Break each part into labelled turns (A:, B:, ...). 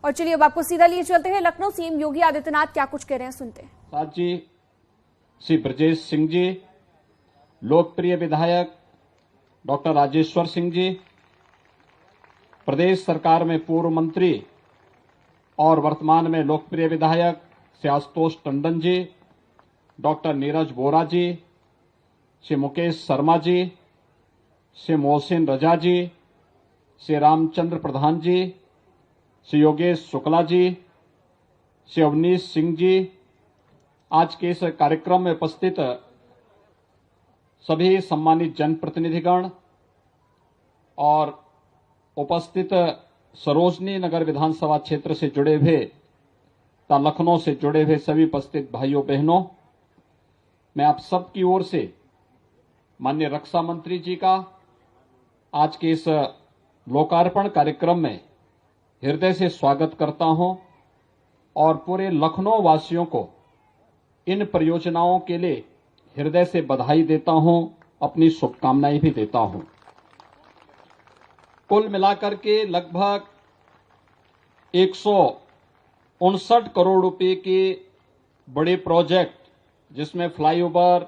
A: और चलिए अब आपको सीधा लिए चलते हैं लखनऊ। सीएम योगी आदित्यनाथ क्या कुछ कह रहे हैं, सुनते हैं।
B: साथ जी श्री ब्रजेश सिंह जी, लोकप्रिय विधायक डॉक्टर राजेश्वर सिंह जी, प्रदेश सरकार में पूर्व मंत्री और वर्तमान में लोकप्रिय विधायक श्री आशुतोष टंडन जी, डॉक्टर नीरज बोरा जी, श्री मुकेश शर्मा जी, श्री मोहसिन रजा जी, श्री रामचंद्र प्रधान जी, श्री योगेश शुक्ला जी, श्री अवनीश सिंह जी, आज के इस कार्यक्रम में उपस्थित सभी सम्मानित जनप्रतिनिधिगण और उपस्थित सरोजनी नगर विधानसभा क्षेत्र से जुड़े हुए तथा लखनऊ से जुड़े हुए सभी उपस्थित भाइयों बहनों, मैं आप सब की ओर से माननीय रक्षा मंत्री जी का आज के इस लोकार्पण कार्यक्रम में हृदय से स्वागत करता हूं और पूरे लखनऊ वासियों को इन परियोजनाओं के लिए हृदय से बधाई देता हूं, अपनी शुभकामनाएं भी देता हूं। कुल मिलाकर के लगभग 159 करोड़ रुपए के बड़े प्रोजेक्ट, जिसमें फ्लाईओवर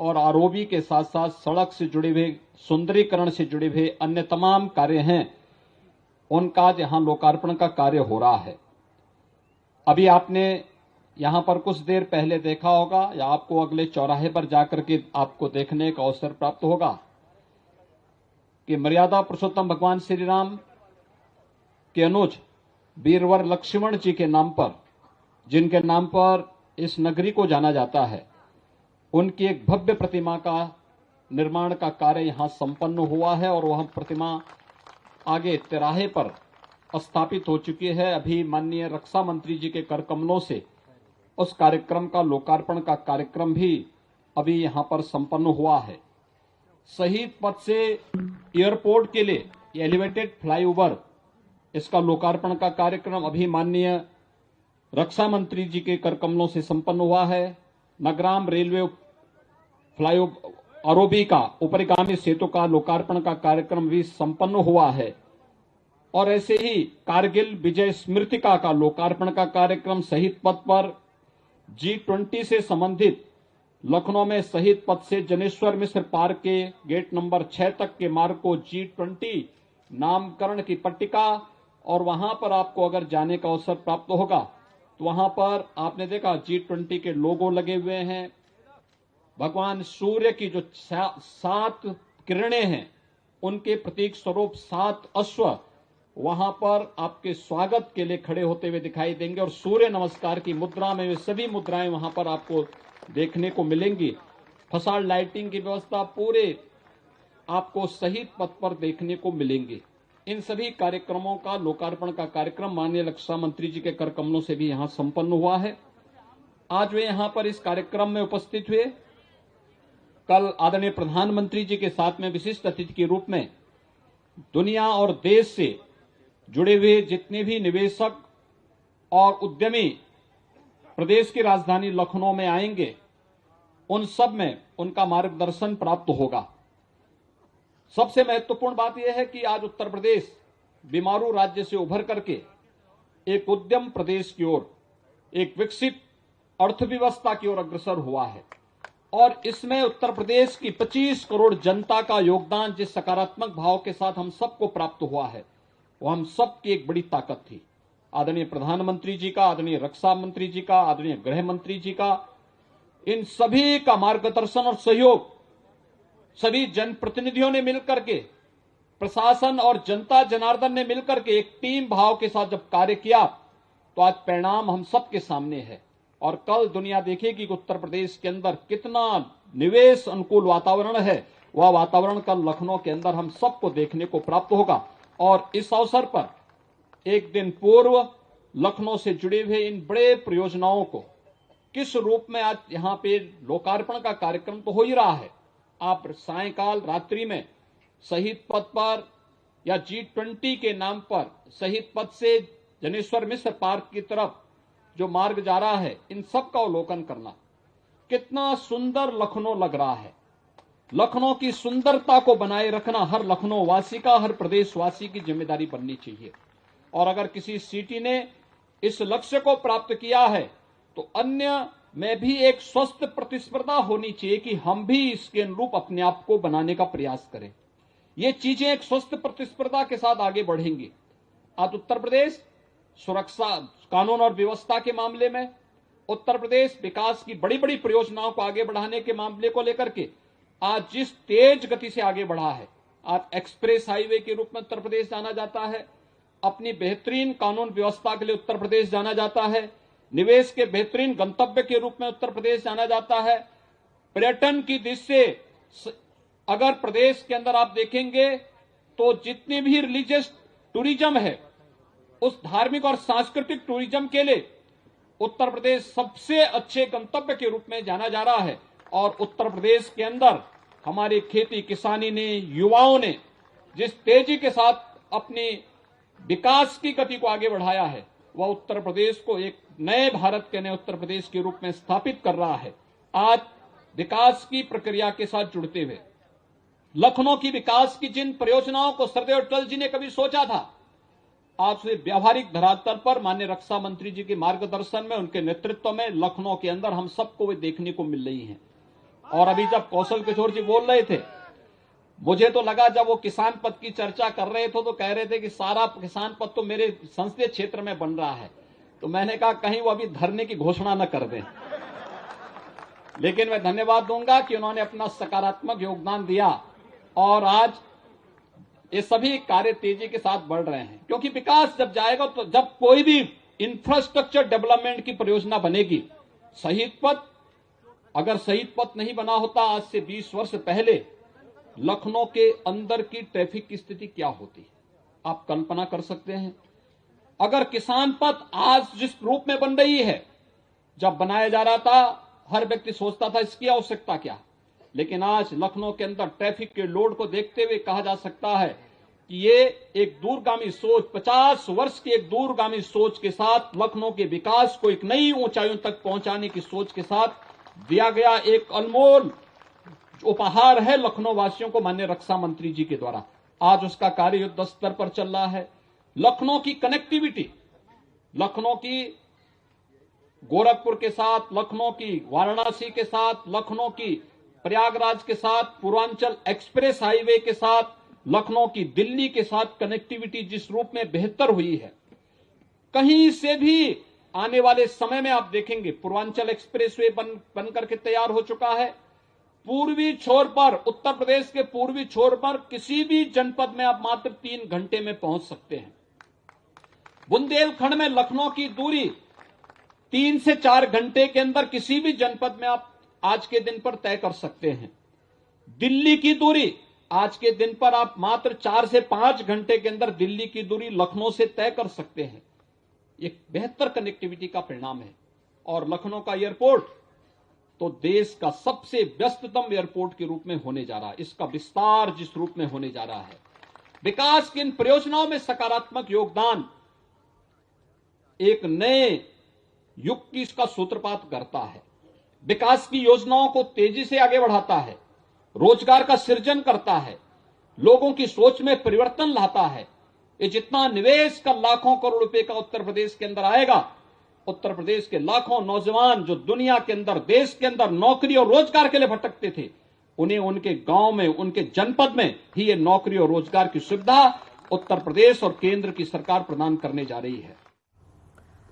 B: और आरओबी के साथ साथ सड़क से जुड़े हुए, सुंदरीकरण से जुड़े हुए अन्य तमाम कार्य हैं, उनका यहां लोकार्पण का कार्य हो रहा है। अभी आपने यहां पर कुछ देर पहले देखा होगा या आपको अगले चौराहे पर जाकर के आपको देखने का अवसर प्राप्त होगा कि मर्यादा पुरुषोत्तम भगवान श्री राम के अनुज वीरवर लक्ष्मण जी के नाम पर, जिनके नाम पर इस नगरी को जाना जाता है, उनकी एक भव्य प्रतिमा का निर्माण का कार्य यहां संपन्न हुआ है और वह प्रतिमा आगे तिराहे पर स्थापित हो चुकी है। अभी माननीय रक्षा मंत्री जी के कर कमलों से उस कार्यक्रम का लोकार्पण का कार्यक्रम भी अभी यहां पर संपन्न हुआ है। शहीद पथ से एयरपोर्ट के लिए एलिवेटेड फ्लाईओवर, इसका लोकार्पण का कार्यक्रम अभी माननीय रक्षा मंत्री जी के कर कमलों से संपन्न हुआ है। नगराम रेलवे फ्लाईओवर आरओबी का ऊपरीगामी सेतु का लोकार्पण का कार्यक्रम भी संपन्न हुआ है और ऐसे ही कारगिल विजय स्मृतिका का लोकार्पण का कार्यक्रम, शहीद पथ पर G20 से संबंधित लखनऊ में शहीद पथ से जनेश्वर मिश्र पार्क के गेट नंबर 6 तक के मार्ग को G20 नामकरण की पट्टिका, और वहां पर आपको अगर जाने का अवसर प्राप्त होगा तो वहां पर आपने देखा G20 के लोगो लगे हुए हैं। भगवान सूर्य की जो 7 किरणें हैं, उनके प्रतीक स्वरूप 7 अश्व वहां पर आपके स्वागत के लिए खड़े होते हुए दिखाई देंगे और सूर्य नमस्कार की मुद्रा में वे सभी मुद्राएं वहां पर आपको देखने को मिलेंगी। फसाड लाइटिंग की व्यवस्था पूरे आपको शहीद पथ पर देखने को मिलेंगी। इन सभी कार्यक्रमों का लोकार्पण का कार्यक्रम माननीय रक्षा मंत्री जी के कर कमलों से भी यहां संपन्न हुआ है। आज वे यहां पर इस कार्यक्रम में उपस्थित हुए। कल आदरणीय प्रधानमंत्री जी के साथ में विशिष्ट अतिथि के रूप में दुनिया और देश से जुड़े हुए जितने भी निवेशक और उद्यमी प्रदेश की राजधानी लखनऊ में आएंगे, उन सब में उनका मार्गदर्शन प्राप्त होगा। सबसे महत्वपूर्ण बात यह है कि आज उत्तर प्रदेश बीमारू राज्य से उभर करके एक उद्यम प्रदेश की ओर, एक विकसित अर्थव्यवस्था की ओर अग्रसर हुआ है और इसमें उत्तर प्रदेश की 25 करोड़ जनता का योगदान जिस सकारात्मक भाव के साथ हम सबको प्राप्त हुआ है, वो हम सबकी एक बड़ी ताकत थी। आदरणीय प्रधानमंत्री जी का, आदरणीय रक्षा मंत्री जी का, आदरणीय गृह मंत्री जी का, इन सभी का मार्गदर्शन और सहयोग सभी जनप्रतिनिधियों ने मिलकर के, प्रशासन और जनता जनार्दन ने मिलकर के एक टीम भाव के साथ जब कार्य किया तो आज परिणाम हम सबके सामने है। और कल दुनिया देखेगी कि उत्तर प्रदेश के अंदर कितना निवेश अनुकूल वातावरण है। वह वातावरण कल लखनऊ के अंदर हम सबको देखने को प्राप्त होगा। और इस अवसर पर एक दिन पूर्व लखनऊ से जुड़े हुए इन बड़े परियोजनाओं को किस रूप में आज यहां पे लोकार्पण का कार्यक्रम तो हो ही रहा है। आप सायंकाल रात्रि में शहीद पथ पर या G20 के नाम पर शहीद पथ से जनेश्वर मिश्र पार्क की तरफ जो मार्ग जा रहा है, इन सब का अवलोकन करना, कितना सुंदर लखनऊ लग रहा है। लखनऊ की सुंदरता को बनाए रखना हर लखनऊ वासी का, हर प्रदेशवासी की जिम्मेदारी बननी चाहिए। और अगर किसी सिटी ने इस लक्ष्य को प्राप्त किया है तो अन्य में भी एक स्वस्थ प्रतिस्पर्धा होनी चाहिए कि हम भी इसके अनुरूप अपने आप को बनाने का प्रयास करें। ये चीजें एक स्वस्थ प्रतिस्पर्धा के साथ आगे बढ़ेंगी। आज उत्तर प्रदेश सुरक्षा, कानून और व्यवस्था के मामले में, उत्तर प्रदेश विकास की बड़ी बड़ी परियोजनाओं को आगे बढ़ाने के मामले को लेकर के आज जिस तेज गति से आगे बढ़ा है, आज एक्सप्रेस हाईवे के रूप में उत्तर प्रदेश जाना जाता है, अपनी बेहतरीन कानून व्यवस्था के लिए उत्तर प्रदेश जाना जाता है, निवेश के बेहतरीन गंतव्य के रूप में उत्तर प्रदेश जाना जाता है, पर्यटन की दृष्टि से अगर प्रदेश के अंदर आप देखेंगे तो जितनी भी रिलीजियस टूरिज्म है, उस धार्मिक और सांस्कृतिक टूरिज्म के लिए उत्तर प्रदेश सबसे अच्छे गंतव्य के रूप में जाना जा रहा है। और उत्तर प्रदेश के अंदर हमारी खेती किसानी ने, युवाओं ने जिस तेजी के साथ अपनी विकास की गति को आगे बढ़ाया है, वह उत्तर प्रदेश को एक नए भारत के नए उत्तर प्रदेश के रूप में स्थापित कर रहा है। आज विकास की प्रक्रिया के साथ जुड़ते हुए लखनऊ की विकास की जिन परियोजनाओं को सरदेव अटल जी ने कभी सोचा था, आज से व्यावहारिक धरातल पर माननीय रक्षा मंत्री जी के मार्गदर्शन में, उनके नेतृत्व में लखनऊ के अंदर हम सबको वे देखने को मिल रही हैं। और अभी जब कौशल किशोर जी बोल रहे थे, मुझे तो लगा जब वो किसान पद की चर्चा कर रहे थे तो कह रहे थे कि सारा किसान पद तो मेरे संसदीय क्षेत्र में बन रहा है। तो मैंने कहा कहीं वो अभी धरने की घोषणा न कर दें। लेकिन मैं धन्यवाद दूंगा कि उन्होंने अपना सकारात्मक योगदान दिया और आज ये सभी कार्य तेजी के साथ बढ़ रहे हैं। क्योंकि विकास जब जाएगा तो जब कोई भी इंफ्रास्ट्रक्चर डेवलपमेंट की परियोजना बनेगी, शहीद पथ अगर शहीद पथ नहीं बना होता आज से 20 वर्ष पहले लखनऊ के अंदर की ट्रैफिक की स्थिति क्या होती, आप कल्पना कर सकते हैं। अगर किसान पथ आज जिस रूप में बन रही है, जब बनाया जा रहा था हर व्यक्ति सोचता था इसकी आवश्यकता क्या, लेकिन आज लखनऊ के अंदर ट्रैफिक के लोड को देखते हुए कहा जा सकता है कि ये एक दूरगामी सोच, 50 वर्ष की एक दूरगामी सोच के साथ लखनऊ के विकास को एक नई ऊंचाइयों तक पहुंचाने की सोच के साथ दिया गया एक अनमोल उपहार है लखनऊ वासियों को माननीय रक्षा मंत्री जी के द्वारा। आज उसका कार्य युद्ध स्तर पर चल रहा है। लखनऊ की कनेक्टिविटी, लखनऊ की गोरखपुर के साथ, लखनऊ की वाराणसी के साथ, लखनऊ की प्रयागराज के साथ, पूर्वांचल एक्सप्रेस हाईवे के साथ, लखनऊ की दिल्ली के साथ कनेक्टिविटी जिस रूप में बेहतर हुई है, कहीं से भी आने वाले समय में आप देखेंगे पूर्वांचल एक्सप्रेसवे बन करके तैयार हो चुका है। पूर्वी छोर पर, उत्तर प्रदेश के पूर्वी छोर पर किसी भी जनपद में आप मात्र 3 घंटे में पहुंच सकते हैं। बुंदेलखंड में लखनऊ की दूरी 3 से 4 घंटे के अंदर किसी भी जनपद में आप आज के दिन पर तय कर सकते हैं। दिल्ली की दूरी आज के दिन पर आप मात्र 4 से 5 घंटे के अंदर दिल्ली की दूरी लखनऊ से तय कर सकते हैं। एक बेहतर कनेक्टिविटी का परिणाम है। और लखनऊ का एयरपोर्ट तो देश का सबसे व्यस्ततम एयरपोर्ट के रूप में होने जा रहा है। इसका विस्तार जिस रूप में होने जा रहा है, विकास की इन परियोजनाओं में सकारात्मक योगदान एक नए युग की इसका सूत्रपात करता है। विकास की योजनाओं को तेजी से आगे बढ़ाता है, रोजगार का सृजन करता है, लोगों की सोच में परिवर्तन लाता है। ये जितना निवेश का लाखों करोड़ रुपए का उत्तर प्रदेश के अंदर आएगा, उत्तर प्रदेश के लाखों नौजवान जो दुनिया के अंदर, देश के अंदर नौकरी और रोजगार के लिए भटकते थे, उन्हें उनके गांव में, उनके जनपद में ही ये नौकरी और रोजगार की सुविधा उत्तर प्रदेश और केंद्र की सरकार प्रदान करने जा रही है।